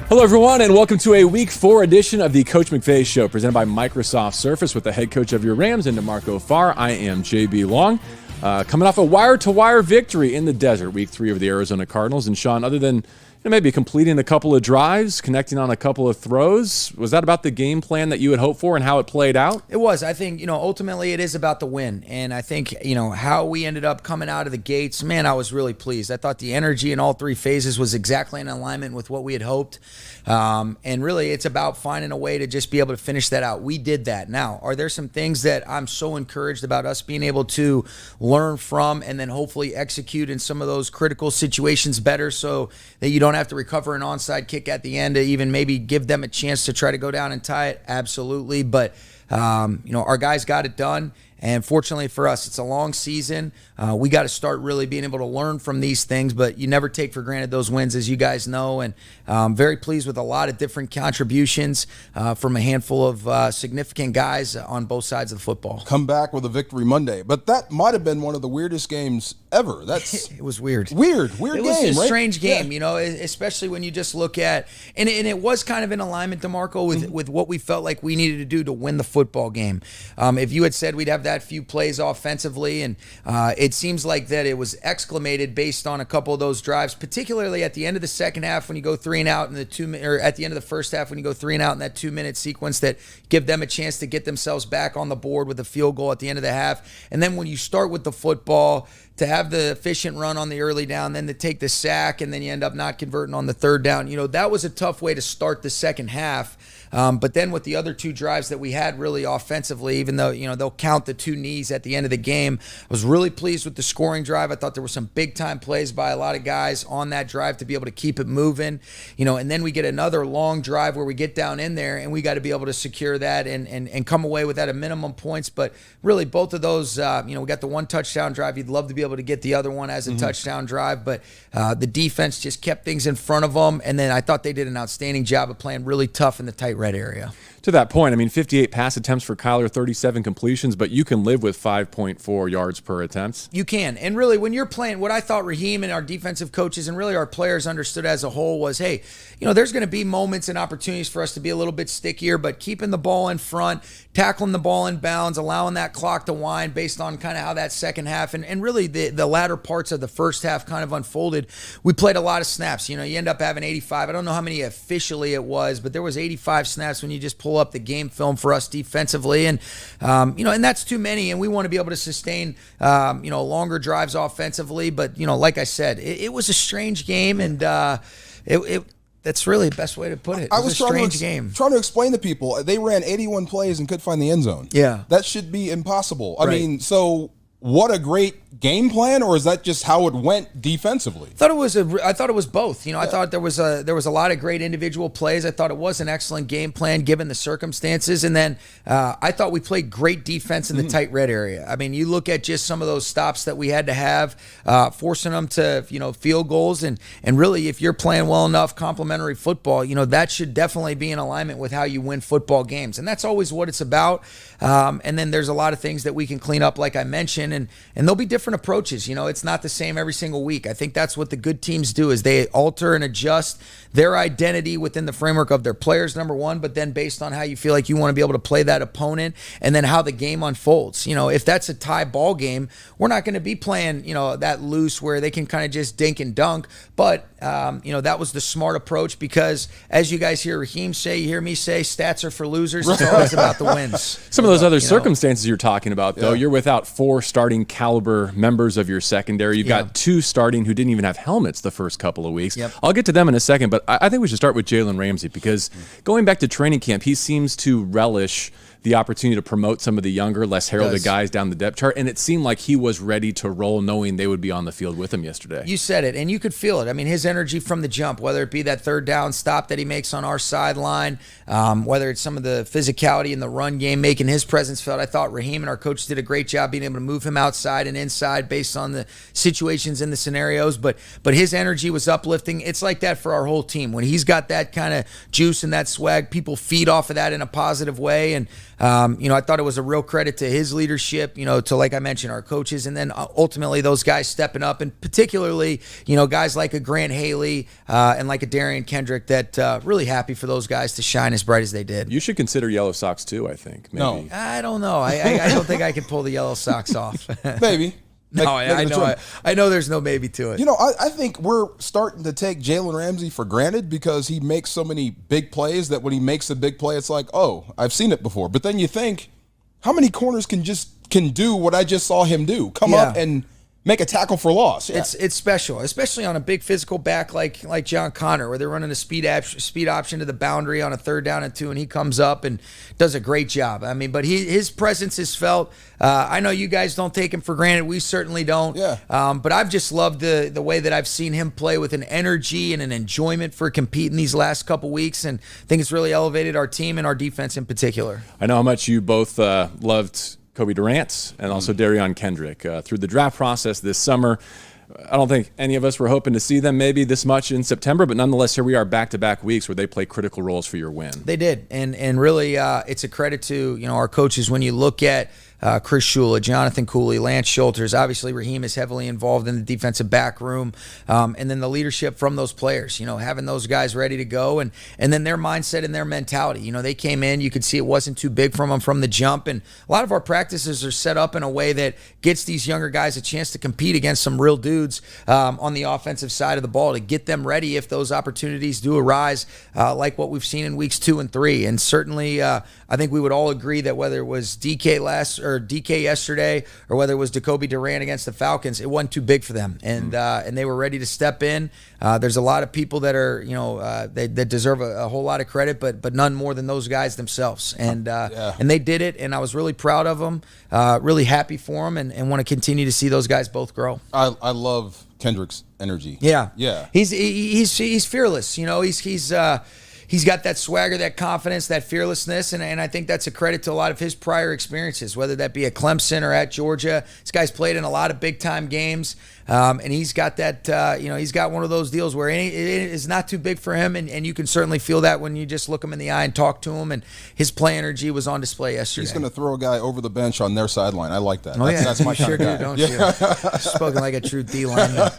Hello, everyone, and welcome to a Week 4 edition of the Coach McVay Show, presented by Microsoft Surface with the head coach of your Rams, and DeMarco Farr. I am JB Long. Coming off a wire-to-wire victory in the desert, Week 3 of the Arizona Cardinals. And, Sean, other than maybe completing a couple of drives, connecting on a couple of throws, was that about the game plan that you had hoped for and how it played out? It was. I think, ultimately it is about the win. And I think, how we ended up coming out of the gates, man, I was really pleased. I thought the energy in all three phases was exactly in alignment with what we had hoped. And really, it's about finding a way to just be able to finish that out. We did that. Now, are there some things that I'm so encouraged about us being able to learn from and then hopefully execute in some of those critical situations better so that you don't have to recover an onside kick at the end to even maybe give them a chance to try to go down and tie it? Absolutely. But, our guys got it done. And fortunately for us, it's a long season. We got to start really being able to learn from these things, but you never take for granted those wins, as you guys know. And very pleased with a lot of different contributions from a handful of significant guys on both sides of the football. Come back with a victory Monday. But that might have been one of the weirdest games ever. It was weird. Weird game, It was a right? strange game, especially when you just look at, and it was kind of in alignment, DeMarco, with what we felt like we needed to do to win the football game. If you had said we'd have that few plays offensively, and it seems like that it was exclamated based on a couple of those drives, particularly at the end of the second half when you go 3 and out in the or at the end of the first half when you go 3 and out in that 2-minute sequence that give them a chance to get themselves back on the board with a field goal at the end of the half. And then when you start with the football, to have the efficient run on the early down, then to take the sack, and then you end up not converting on the third down. That was a tough way to start the second half. But then with the other 2 drives that we had really offensively, even though, they'll count the 2 knees at the end of the game, I was really pleased with the scoring drive. I thought there were some big-time plays by a lot of guys on that drive to be able to keep it moving. And then we get another long drive where we get down in there, and we got to be able to secure that and come away with that at minimum points. But really, both of those, we got the 1 touchdown drive. You'd love to be able to get the other one as a touchdown drive, but the defense just kept things in front of them. And then I thought they did an outstanding job of playing really tough in the tight red area. To that point, 58 pass attempts for Kyler, 37 completions, but you can live with 5.4 yards per attempt. You can. And really, when you're playing, what I thought Raheem and our defensive coaches and really our players understood as a whole was, hey, there's going to be moments and opportunities for us to be a little bit stickier, but keeping the ball in front, tackling the ball in bounds, allowing that clock to wind based on kind of how that second half and really the latter parts of the first half kind of unfolded. We played a lot of snaps. You end up having 85. I don't know how many officially it was, but there was 85 snaps when you just pull up the game film for us defensively. And, and that's too many. And we want to be able to sustain, longer drives offensively. But, like I said, it was a strange game. And that's really the best way to put it. It was a strange game. Trying to explain to people, they ran 81 plays and couldn't find the end zone. Yeah. That should be impossible. I Right. mean, so what a great game plan, or is that just how it went defensively? I thought it was both. I thought there was a lot of great individual plays. I thought it was an excellent game plan given the circumstances, and then I thought we played great defense in the tight red area. I mean, you look at just some of those stops that we had to have, forcing them to field goals, and really if you're playing well enough complementary football, that should definitely be in alignment with how you win football games, and that's always what it's about. And then there's a lot of things that we can clean up, like I mentioned, and there'll be different approaches. It's not the same every single week. I think that's what the good teams do, is they alter and adjust their identity within the framework of their players, number one, but then based on how you feel like you want to be able to play that opponent and then how the game unfolds. If that's a tie ball game, we're not going to be playing, that loose where they can kind of just dink and dunk. But, that was the smart approach because as you guys hear Raheem say, you hear me say, stats are for losers. It's always about the wins. Some of those other circumstances you're talking about, though, you're without 4 starting caliber members of your secondary. You've got 2 starting who didn't even have helmets the first couple of weeks. Yep. I'll get to them in a second, but I think we should start with Jalen Ramsey because going back to training camp, he seems to relish the opportunity to promote some of the younger, less heralded guys down the depth chart, and it seemed like he was ready to roll knowing they would be on the field with him yesterday. You said it, and you could feel it. I mean, his energy from the jump, whether it be that third down stop that he makes on our sideline, whether it's some of the physicality in the run game, making his presence felt. I thought Raheem and our coaches did a great job being able to move him outside and inside based on the situations and the scenarios, but his energy was uplifting. It's like that for our whole team. When he's got that kind of juice and that swag, people feed off of that in a positive way, and I thought it was a real credit to his leadership, to, like I mentioned, our coaches, and then ultimately those guys stepping up, and particularly, guys like a Grant Haley and like a Darian Kendrick that really happy for those guys to shine as bright as they did. You should consider Yellow Sox too, I think. Maybe. No. I don't know. I don't think I can pull the Yellow Sox off. Maybe. I know there's no maybe to it. I think we're starting to take Jalen Ramsey for granted because he makes so many big plays that when he makes a big play, it's like, oh, I've seen it before. But then you think, how many corners can do what I just saw him do? Come up and make a tackle for loss. Yeah. It's special, especially on a big physical back like John Connor, where they're running a speed option to the boundary on a 3rd down and 2, and he comes up and does a great job. I mean, but his presence is felt. I know you guys don't take him for granted. We certainly don't. Yeah. But I've just loved the way that I've seen him play with an energy and an enjoyment for competing these last couple weeks, and I think it's really elevated our team and our defense in particular. I know how much you both loved Kobe Durant and also Darian Kendrick through the draft process this summer. I don't think any of us were hoping to see them maybe this much in September, but nonetheless, here we are back-to-back weeks where they play critical roles for your win. They did, and really, it's a credit to our coaches. When you look at Chris Shula, Jonathan Cooley, Lance Schulters, obviously Raheem is heavily involved in the defensive back room, and then the leadership from those players. Having those guys ready to go, and then their mindset and their mentality. They came in, you could see it wasn't too big from them from the jump, and a lot of our practices are set up in a way that gets these younger guys a chance to compete against some real dudes on the offensive side of the ball to get them ready if those opportunities do arise, like what we've seen in weeks 2 and 3. And certainly, I think we would all agree that whether it was DK yesterday or whether it was Jacoby Durant against the Falcons, it wasn't too big for them, and they were ready to step in. There's a lot of people that are that deserve a whole lot of credit, but none more than those guys themselves, and they did it, and I was really proud of them, really happy for them, and want to continue to see those guys both grow. I love Kendrick's energy. Yeah. He's fearless. He's got that swagger, that confidence, that fearlessness, and I think that's a credit to a lot of his prior experiences, whether that be at Clemson or at Georgia. This guy's played in a lot of big-time games, and he's got that, he's got one of those deals where it is not too big for him, and you can certainly feel that when you just look him in the eye and talk to him, and his play energy was on display yesterday. He's going to throw a guy over the bench on their sideline. I like that. Oh, that's my kind of guy. Don't you? Spoken like a true D-lineman.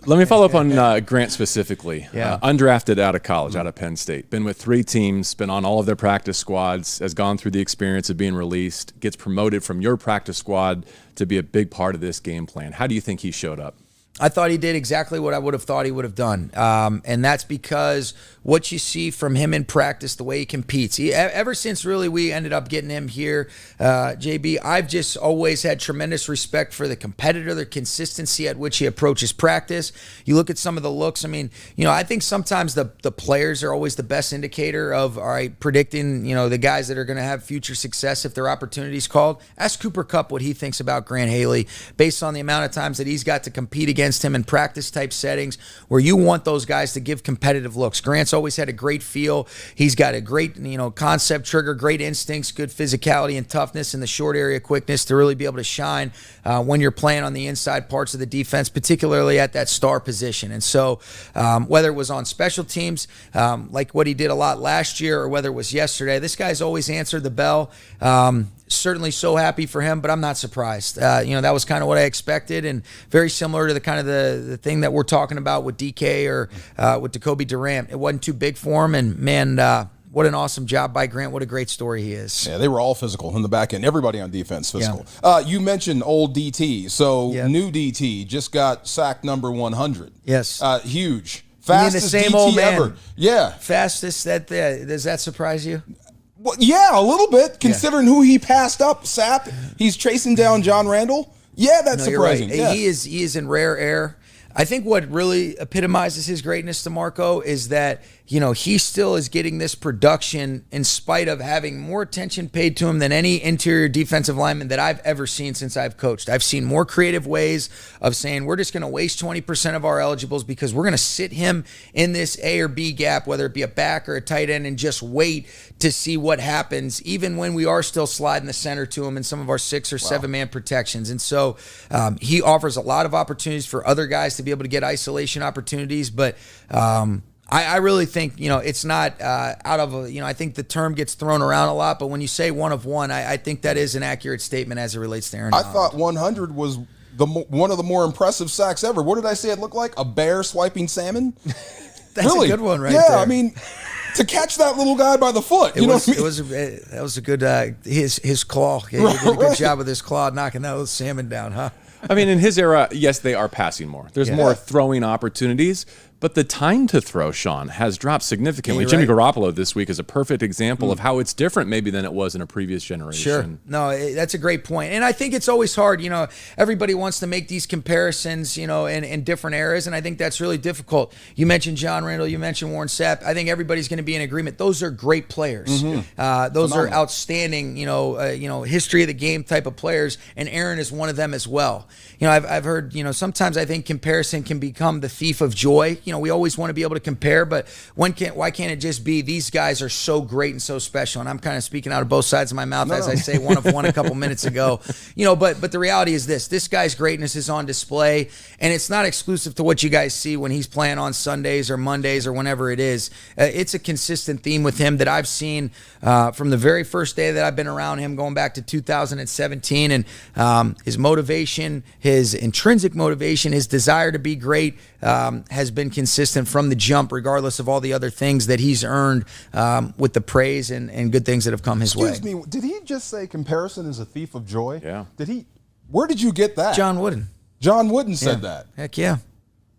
Let me follow up on Grant specifically. Yeah. Undrafted out of college, out of Penn State. Been with 3 teams, been on all of their practice squads, has gone through the experience of being released, gets promoted from your practice squad to be a big part of this game plan. How do you think he showed up? I thought he did exactly what I would have thought he would have done. And that's because what you see from him in practice, the way he competes. Ever since really we ended up getting him here, JB, I've just always had tremendous respect for the competitor, the consistency at which he approaches practice. You look at some of the looks. I mean, I think sometimes the players are always the best indicator of, all right, predicting, the guys that are going to have future success if their opportunity's called. Ask Cooper Kupp what he thinks about Grant Haley based on the amount of times that he's got to compete against him in practice type settings where you want those guys to give competitive looks. Grant's always had a great feel. He's got a great, concept trigger, great instincts, good physicality and toughness, and the short area quickness to really be able to shine when you're playing on the inside parts of the defense, particularly at that star position. And so whether it was on special teams, like what he did a lot last year, or whether it was yesterday, this guy's always answered the bell. Certainly so happy for him, but I'm not surprised. That was kind of what I expected, and very similar to the kind of the thing that we're talking about with DK or with Jacoby Durant. It wasn't too big for him, and man, what an awesome job by Grant. What a great story he is. Yeah, they were all physical in the back end. Everybody on defense physical. Yeah. You mentioned old DT. So new DT just got sack number 100. Yes. Huge. Fastest the same DT old man. ever. Yeah. Fastest. Does that surprise you? Well, yeah, a little bit, considering who he passed up. Sapp, he's chasing down John Randall. Yeah, that's surprising. You're right. Yeah. He is in rare air. I think what really epitomizes his greatness, DeMarco, is that he still is getting this production in spite of having more attention paid to him than any interior defensive lineman that I've ever seen since I've coached. I've seen more creative ways of saying we're just going to waste 20% of our eligibles because we're going to sit him in this A or B gap, whether it be a back or a tight end, and just wait to see what happens, even when we are still sliding the center to him in some of our 6 or 7-man protections. And so he offers a lot of opportunities for other guys to be able to get isolation opportunities, but I really think, it's not out of I think the term gets thrown around a lot, but when you say one of one, I think that is an accurate statement as it relates to Aaron Donald. I thought 100 was one of the more impressive sacks ever. What did I say it looked like? A bear swiping salmon? That's really? A good one right there. there. I mean, to catch that little guy by the foot. That was a good, his claw. He did a good job with his claw knocking that little salmon down, huh? I mean, in his era, yes, they are passing more. There's more throwing opportunities, but the time to throw, Sean, has dropped significantly. Yeah, Jimmy right. Garoppolo this week is a perfect example of how it's different maybe than it was in a previous generation. Sure. No, that's a great point. And I think it's always hard. Everybody wants to make these comparisons, in different eras, and I think that's really difficult. You mentioned John Randall. You mentioned Warren Sapp. I think everybody's going to be in agreement. Those are great players. Those Phenomenal. are outstanding, history of the game type of players, and Aaron is one of them as well. I've heard, sometimes I think comparison can become the thief of joy. We always want to be able to compare, but why can't it just be these guys are so great and so special? And I'm kind of speaking out of both sides of my mouth as I say one of one a couple minutes ago. But the reality is this guy's greatness is on display, and it's not exclusive to what you guys see when he's playing on Sundays or Mondays or whenever it is. It's a consistent theme with him that I've seen from the very first day that I've been around him, going back to 2017, and his motivation, his intrinsic motivation, his desire to be great has been consistent from the jump, regardless of all the other things that he's earned with the praise and good things that have come his way. Excuse me, did he just say comparison is a thief of joy? Yeah. Where did you get that? John Wooden. John Wooden said that. Heck yeah.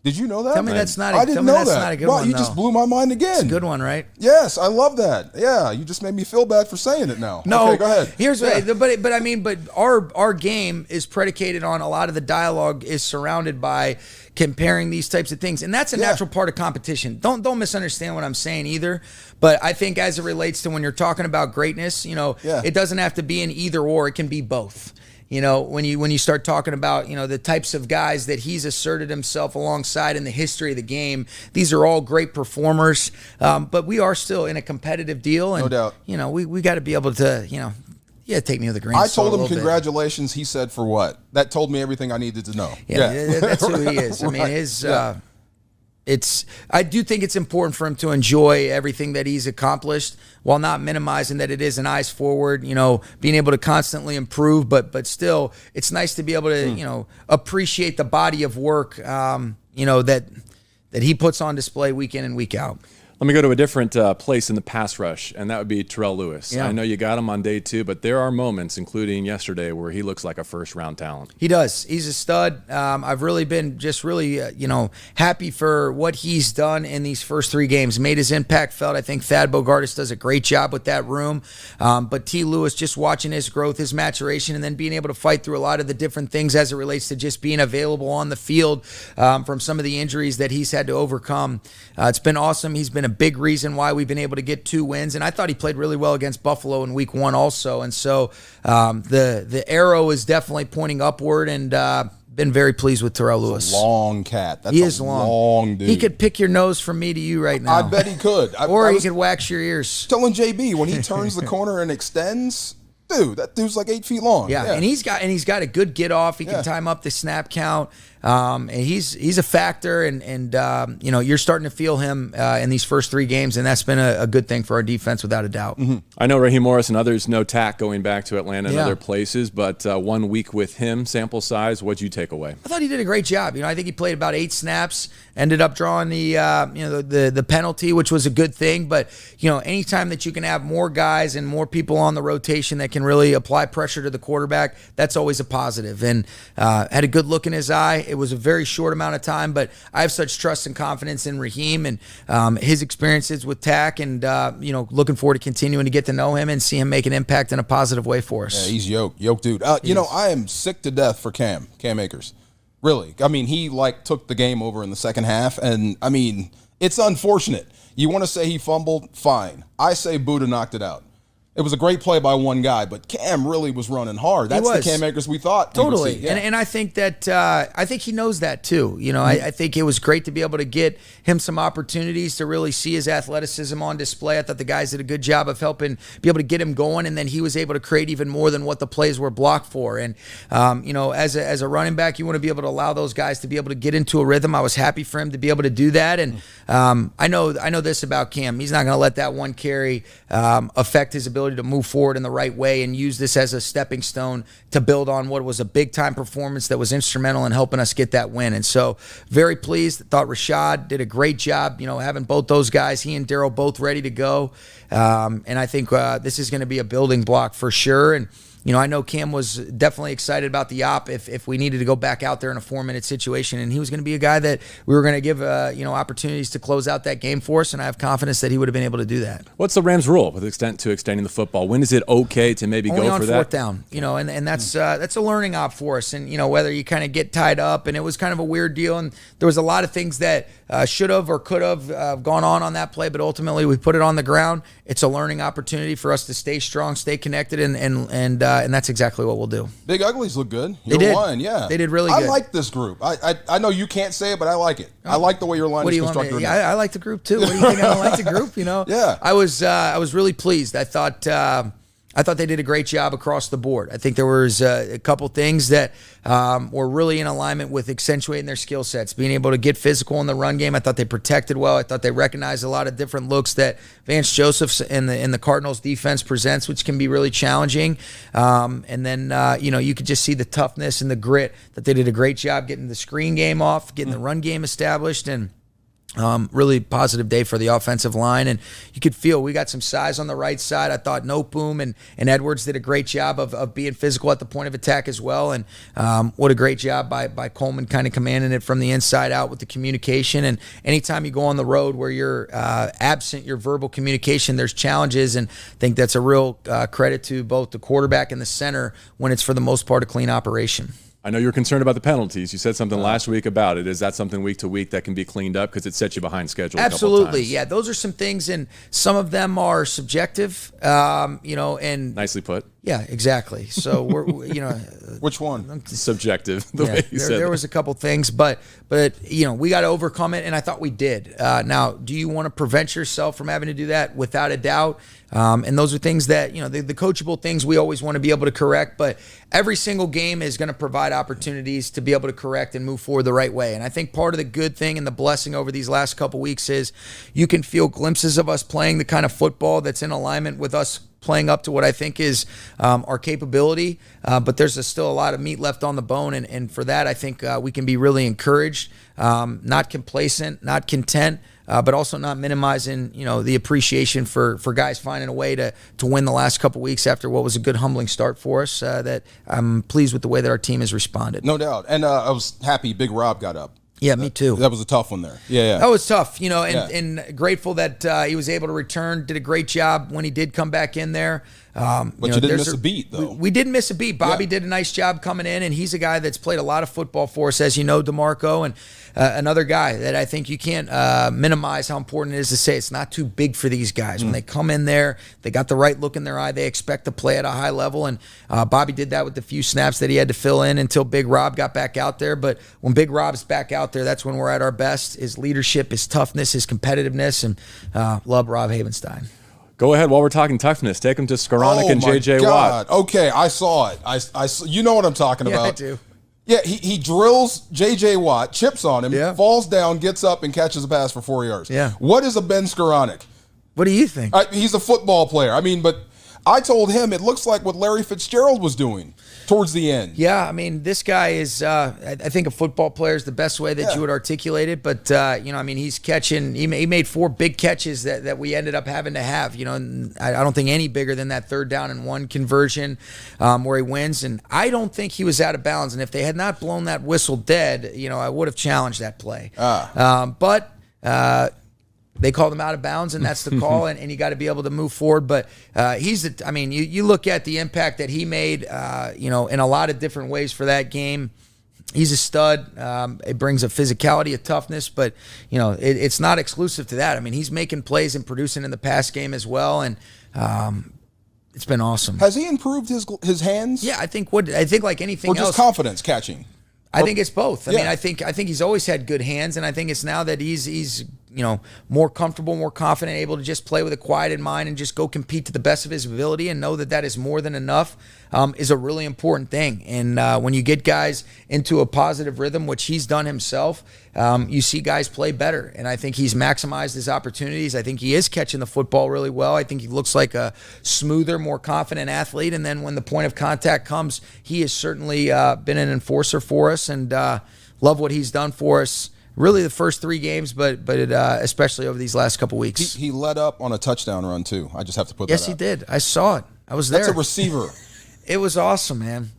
Did you know that? Tell me that's not. I didn't know that. Not a good wow, one. you just blew my mind again. It's a good one, right? Yes, I love that. Yeah, you just made me feel bad for saying it now. No, okay, go ahead. Here's but our game is predicated on a lot of the dialogue is surrounded by comparing these types of things, and that's a natural part of competition. Don't misunderstand what I'm saying either. But I think as it relates to when you're talking about greatness, it doesn't have to be an either or. It can be both. When you start talking about, the types of guys that he's asserted himself alongside in the history of the game, these are all great performers. But we are still in a competitive deal. And, no doubt. We got to be able to, take me with a grain of I salt. told him congratulations. He said, for what? That told me everything I needed to know. Yeah. That's who he is. I mean, I do think it's important for him to enjoy everything that he's accomplished while not minimizing that it is an eyes forward, being able to constantly improve, but still it's nice to be able to, appreciate the body of work, that he puts on display week in and week out. Let me go to a different place in the pass rush, and that would be Terrell Lewis. Yeah. I know you got him on day 2, but there are moments, including yesterday, where he looks like a first-round talent. He does. He's a stud. I've really been just really, happy for what he's done in these first 3 games. Made his impact felt. I think Thad Bogardus does a great job with that room. But T. Lewis, just watching his growth, his maturation, and then being able to fight through a lot of the different things as it relates to just being available on the field from some of the injuries that he's had to overcome. It's been awesome. He's been a big reason why we've been able to get 2 wins, and I thought he played really well against Buffalo in week 1 also, and so the arrow is definitely pointing upward, and been very pleased with Terrell Lewis. Long cat. That's he is a long dude. He could pick your nose from me to you right now. I bet he could. Or he could wax your ears. Telling JB when he turns the corner and extends, dude, that dude's like 8 feet long. Yeah. And he's got a good get off. He can time up the snap count. And he's a factor, and you're starting to feel him in these first 3 games, and that's been a good thing for our defense without a doubt. Mm-hmm. I know Raheem Morris and others know Tack going back to Atlanta and other places, but 1 week with him, sample size, what'd you take away? I thought he did a great job. I think he played about 8 snaps, ended up drawing the penalty, which was a good thing. But anytime that you can have more guys and more people on the rotation that can really apply pressure to the quarterback, that's always a positive. And had a good look in his eye. It was a very short amount of time, but I have such trust and confidence in Raheem and his experiences with Tack, and looking forward to continuing to get to know him and see him make an impact in a positive way for us. Yeah, he's yoked dude. I am sick to death for Cam Akers. Really. I mean, he took the game over in the second half, and I mean, it's unfortunate. You want to say he fumbled? Fine. I say Buddha knocked it out. It was a great play by one guy, but Cam really was running hard. That's the Cam Akers we thought. Totally. We would see. Yeah. And I think that I think he knows that too. You know, I think it was great to be able to get him some opportunities to really see his athleticism on display. I thought the guys did a good job of helping be able to get him going, and then he was able to create even more than what the plays were blocked for. And you know, as a running back, you want to be able to allow those guys to be able to get into a rhythm. I was happy for him to be able to do that. And I know this about Cam. He's not going to let that one carry affect his ability to move forward in the right way and use this as a stepping stone to build on what was a big time performance that was instrumental in helping us get that win. And so very pleased. Thought Rashad did a great job, you know, having both those guys, he and Darryl, both ready to go. And I think this is going to be a building block for sure. And you know, I know Cam was definitely excited about the op if we needed to go back out there in a 4-minute situation, and he was going to be a guy that we were going to give you know, opportunities to close out that game for us, and I have confidence that he would have been able to do that. What's the Rams' rule with extending the football? When is it okay to maybe Only go on for that? fourth down, you know, and that's a learning op for us, and you know, whether you kind of get tied up, and it was kind of a weird deal, and there was a lot of things that should have or could have gone on that play, but ultimately we put it on the ground. It's a learning opportunity for us to stay strong, stay connected, and that's exactly what we'll do. Big Uglies look good. They did. One, yeah. They did really good. I like this group. I know you can't say it, but I like it. I like the way your line is constructed. I like the group too. What do you think? I don't like the group. You know. Yeah. I was really pleased. I thought they did a great job across the board. I think there was a couple things that were really in alignment with accentuating their skill sets, being able to get physical in the run game. I thought they protected well. I thought they recognized a lot of different looks that Vance Joseph's in the Cardinals defense presents, which can be really challenging. And then you know, you could just see the toughness and the grit that they did a great job getting the screen game off, getting the run game established, and really positive day for the offensive line, and you could feel we got some size on the right side. I thought Noteboom and Edwards did a great job of being physical at the point of attack as well, and what a great job by Coleman kind of commanding it from the inside out with the communication. And anytime you go on the road where you're absent your verbal communication, there's challenges, and I think that's a real credit to both the quarterback and the center when it's for the most part a clean operation. I know you're concerned about the penalties. You said something last week about it. Is that something week to week that can be cleaned up because it sets you behind schedule? Absolutely, a couple times? Yeah. Those are some things, and some of them are subjective. You know, and Nicely put. Yeah, exactly. So we're you know, which one? Subjective. The way you said there was a couple things, but you know, we got to overcome it, and I thought we did. Now, do you want to prevent yourself from having to do that? Without a doubt. And those are things that, you know, the coachable things we always want to be able to correct, but every single game is going to provide opportunities to be able to correct and move forward the right way. And I think part of the good thing and the blessing over these last couple weeks is you can feel glimpses of us playing the kind of football that's in alignment with us playing up to what I think is our capability, but there's still a lot of meat left on the bone, and for that I think we can be really encouraged, not complacent, not content, but also not minimizing, you know, the appreciation for guys finding a way to win the last couple weeks after what was a good humbling start for us. That I'm pleased with the way that our team has responded. No doubt, and I was happy Big Rob got up. Yeah, me too. That was a tough one there. Yeah. That was tough, you know, and grateful that he was able to return. Did a great job when he did come back in there. But you didn't miss a beat, though. We didn't miss a beat. Bobby did a nice job coming in, and he's a guy that's played a lot of football for us, as you know, DeMarco, and another guy that I think you can't minimize how important it is to say it's not too big for these guys. When they come in there, they got the right look in their eye. They expect to play at a high level, and Bobby did that with the few snaps that he had to fill in until Big Rob got back out there. But when Big Rob's back out there, that's when we're at our best. His leadership, his toughness, his competitiveness, and love Rob Havenstein. Go ahead while we're talking toughness. Take him to Skoranek and J.J. Watt. Okay, I saw it. You know what I'm talking about. I do. Yeah, he drills J.J. Watt, chips on him, falls down, gets up, and catches a pass for 4 yards. Yeah. What is a Ben Skoranek? What do you think? He's a football player. I mean, but I told him it looks like what Larry Fitzgerald was doing towards the end. Yeah, I mean, this guy is, I think a football player is the best way that you would articulate it. But, you know, I mean, he's catching, he made 4 big catches that we ended up having to have, you know, and I don't think any bigger than that 3rd down and 1 conversion where he wins. And I don't think he was out of bounds. And if they had not blown that whistle dead, you know, I would have challenged that play. But they called him out of bounds, and that's the call, and you got to be able to move forward. But you look at the impact that he made, you know, in a lot of different ways for that game. He's a stud. It brings a physicality, a toughness, but, you know, it's not exclusive to that. I mean, he's making plays and producing in the pass game as well, and It's been awesome. Has he improved his hands? Yeah, I think like anything or just else, confidence catching. I think it's both. I mean, I think he's always had good hands, and I think it's now that he's more comfortable, more confident, able to just play with a quieted mind and just go compete to the best of his ability and know that is more than enough is a really important thing. And when you get guys into a positive rhythm, which he's done himself, you see guys play better. And I think he's maximized his opportunities. I think he is catching the football really well. I think he looks like a smoother, more confident athlete. And then when the point of contact comes, he has certainly been an enforcer for us, and love what he's done for us. Really, the first 3 games, but especially over these last couple weeks. He led up on a touchdown run too. I just have to put that out. Yes, he did. I saw it. I was there. That's a receiver. It was awesome, man.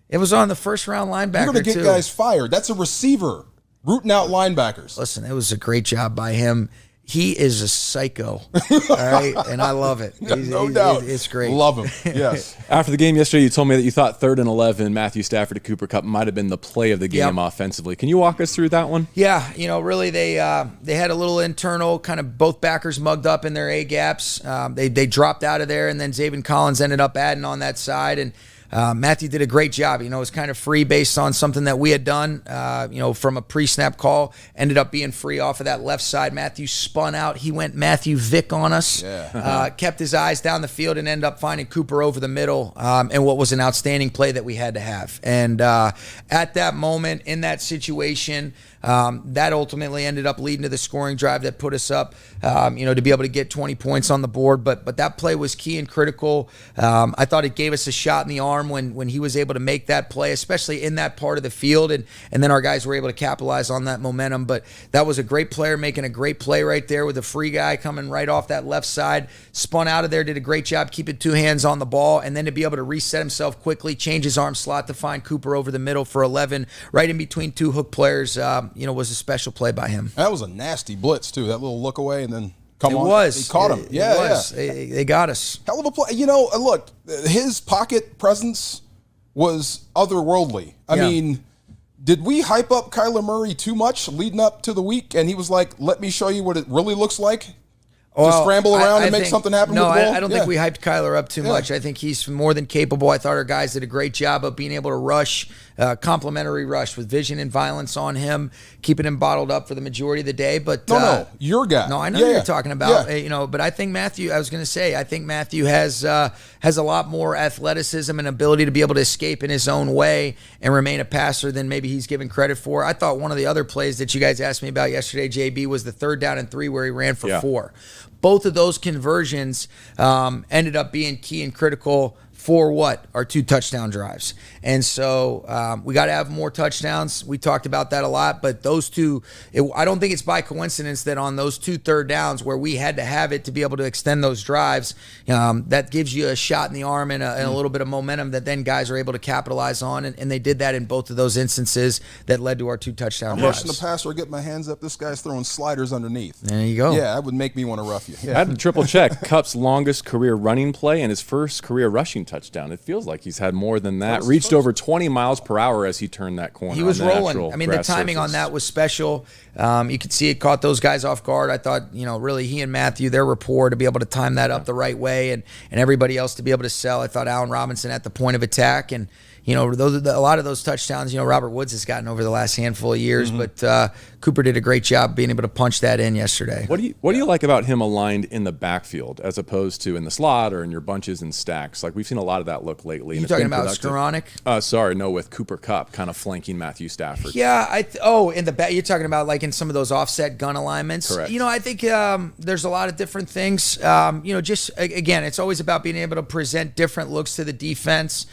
It was on the first-round linebacker, You're going to get guys fired. That's a receiver rooting out linebackers. Listen, it was a great job by him. He is a psycho, all right? And I love it. No doubt. It's great. Love him, yes. After the game yesterday, you told me that you thought 3rd and 11, Matthew Stafford to Cooper Kupp might have been the play of the game offensively. Can you walk us through that one? Yeah, really they had a little internal, kind of both backers mugged up in their A-gaps. They dropped out of there, and then Zaven Collins ended up adding on that side, and Matthew did a great job. It was kind of free based on something that we had done, from a pre-snap call. Ended up being free off of that left side. Matthew spun out. He went Matthew Vick on us. Yeah. Kept his eyes down the field and ended up finding Cooper over the middle, and what was an outstanding play that we had to have. And at that moment, in that situation, that ultimately ended up leading to the scoring drive that put us up, to be able to get 20 points on the board. But that play was key and critical. I thought it gave us a shot in the arm when he was able to make that play, especially in that part of the field. And then our guys were able to capitalize on that momentum. But that was a great player making a great play right there with a free guy coming right off that left side. Spun out of there, did a great job keeping 2 hands on the ball, and then to be able to reset himself quickly, change his arm slot to find Cooper over the middle for 11, right in between 2 hook players, was a special play by him. That was a nasty blitz, too. That little look away and then It was. He caught him. It was. They got us. Hell of a play. Look, his pocket presence was otherworldly. I mean, did we hype up Kyler Murray too much leading up to the week? And he was like, let me show you what it really looks like? To scramble around and make something happen with the ball? I don't think we hyped Kyler up too much. I think he's more than capable. I thought our guys did a great job of being able to rush, complimentary rush with vision and violence on him, keeping him bottled up for the majority of the day. But no, your guy. No, I know you're talking about. But I think Matthew. I was going to say, I think Matthew has a lot more athleticism and ability to be able to escape in his own way and remain a passer than maybe he's given credit for. I thought one of the other plays that you guys asked me about yesterday, JB, was the 3rd down and 3 where he ran for 4. Both of those conversions ended up being key and critical for our 2 touchdown drives. And so we got to have more touchdowns. We talked about that a lot, but those 2, I don't think it's by coincidence that on those 2 3rd downs where we had to have it to be able to extend those drives, that gives you a shot in the arm and a little bit of momentum that then guys are able to capitalize on. And they did that in both of those instances that led to our 2 touchdown drives. I'm rushing the passer, I get my hands up. This guy's throwing sliders underneath. There you go. Yeah, that would make me want to rough you. Yeah. I had to triple check Kupp's longest career running play and his first career rushing touchdown. It feels like he's had more than that. Reached over 20 miles per hour as he turned that corner. He was rolling. I mean, the timing on that was special. You could see it caught those guys off guard. I thought, really he and Matthew, their rapport to be able to time that up the right way and everybody else to be able to sell. I thought Allen Robinson at the point of attack and, a lot of those touchdowns, Robert Woods has gotten over the last handful of years, but Cooper did a great job being able to punch that in yesterday. What do you like about him aligned in the backfield as opposed to in the slot or in your bunches and stacks? Like we've seen a lot of that look lately. You talking about Skoranek? With Cooper Kupp kind of flanking Matthew Stafford. Yeah, in the back. You're talking about like in some of those offset gun alignments. Correct. I think there's a lot of different things. Just again, it's always about being able to present different looks to the defense,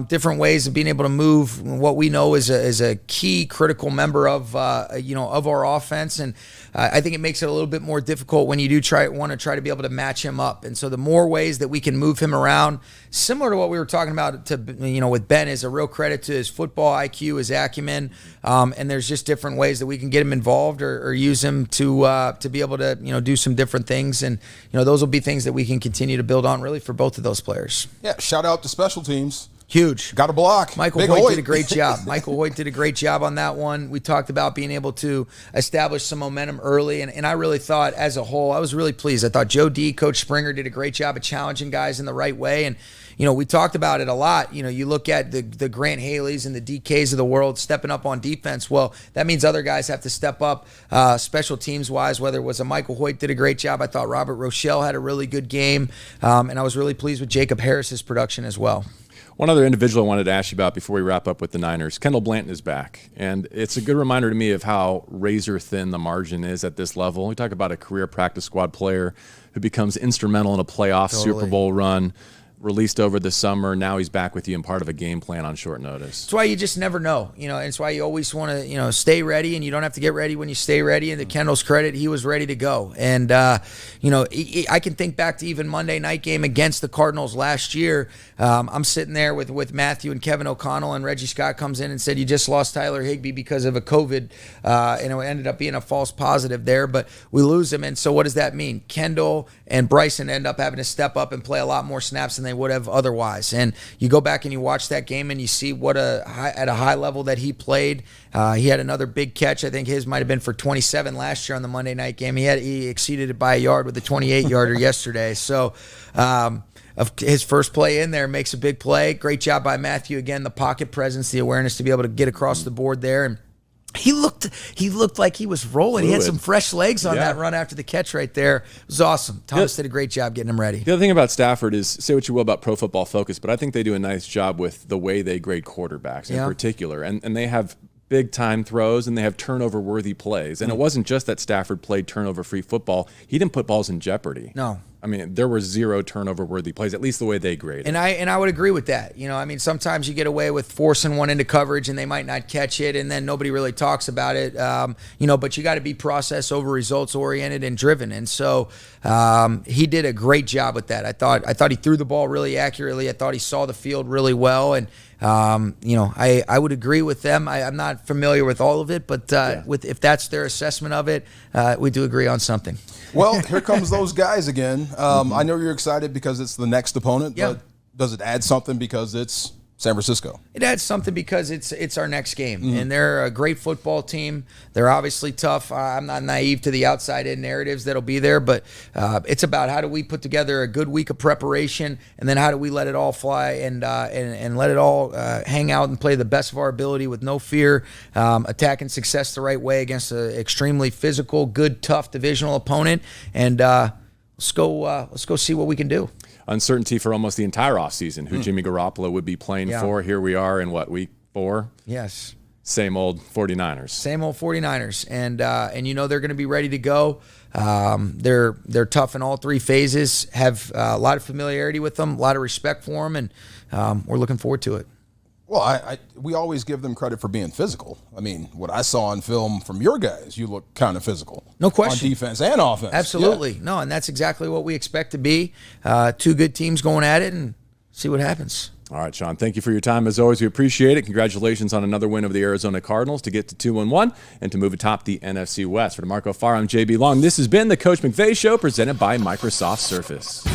different ways of being able to move what we know is a key critical member of our offense, and I think it makes it a little bit more difficult when you do want to try to be able to match him up. And so the more ways that we can move him around, similar to what we were talking about with Ben, is a real credit to his football IQ, his acumen, and there's just different ways that we can get him involved or use him to be able to do some different things, and those will be things that we can continue to build on really for both of those players. Yeah, shout out to special teams. Huge. Got a block. Michael Hoyt did a great job. Michael Hoyt did a great job on that one. We talked about being able to establish some momentum early, and I really thought as a whole, I was really pleased. I thought Joe D, Coach Springer did a great job of challenging guys in the right way, and we talked about it a lot. You look at the Grant Haleys and the DKs of the world stepping up on defense. Well, that means other guys have to step up special teams-wise, whether it was a Michael Hoyt did a great job. I thought Robert Rochelle had a really good game, and I was really pleased with Jacob Harris's production as well. One other individual I wanted to ask you about before we wrap up with the Niners, Kendall Blanton is back. And it's a good reminder to me of how razor thin the margin is at this level. We talk about a career practice squad player who becomes instrumental in a playoff Super Bowl run, released over the summer. Now he's back with you and part of a game plan on short notice. That's why you just never know. It's why you always want to, stay ready, and you don't have to get ready when you stay ready. And to Kendall's credit, he was ready to go. And, I can think back to even Monday night game against the Cardinals last year. I'm sitting there with Matthew and Kevin O'Connell, and Reggie Scott comes in and said, you just lost Tyler Higbee because of a COVID, and it ended up being a false positive there, but we lose him. And so what does that mean? Kendall and Bryson end up having to step up and play a lot more snaps than they would have otherwise. And you go back and you watch that game and you see at a high level that he played. He had another big catch. I think his might have been for 27 last year on the Monday night game. He exceeded it by a yard with a 28-yarder yesterday. So his first play in there makes a big play. Great job by Matthew. Again, the pocket presence, the awareness to be able to get across the board there. And he looked like he was rolling. He had some fresh legs on that run after the catch right there. It was awesome. Thomas did a great job getting him ready. The other thing about Stafford is, say what you will about Pro Football Focus, but I think they do a nice job with the way they grade quarterbacks in particular. And they have big-time throws, and they have turnover-worthy plays. And it wasn't just that Stafford played turnover-free football. He didn't put balls in jeopardy. No. I mean, there were 0 turnover-worthy plays, at least the way they graded. And I would agree with that. Sometimes you get away with forcing one into coverage, and they might not catch it, and then nobody really talks about it. But you got to be process over results oriented and driven. And so he did a great job with that. I thought he threw the ball really accurately. I thought he saw the field really well, and I would agree with them. I'm not familiar with all of it, but if that's their assessment of it, we do agree on something. Well, here comes those guys again. I know you're excited because it's the next opponent, but does it add something because it's San Francisco? It adds something because it's our next game, and they're a great football team. They're obviously tough. I'm not naive to the outside-in narratives that'll be there, but it's about how do we put together a good week of preparation, and then how do we let it all fly and let it all hang out and play the best of our ability with no fear, attacking success the right way against an extremely physical, good, tough divisional opponent, and let's go see what we can do. Uncertainty for almost the entire offseason, who Jimmy Garoppolo would be playing for. Here we are in week 4? Yes. Same old 49ers. Same old 49ers. And they're going to be ready to go. They're tough in all 3 phases, have a lot of familiarity with them, a lot of respect for them, and we're looking forward to it. Well, we always give them credit for being physical. I mean, what I saw on film from your guys, you look kind of physical. No question. On defense and offense. Absolutely. Yeah. No, and that's exactly what we expect to be. 2 good teams going at it, and see what happens. All right, Sean, thank you for your time. As always, we appreciate it. Congratulations on another win over the Arizona Cardinals to get to 2-1 and to move atop the NFC West. For DeMarco Farr, I'm JB Long. This has been the Coach McVay Show presented by Microsoft Surface.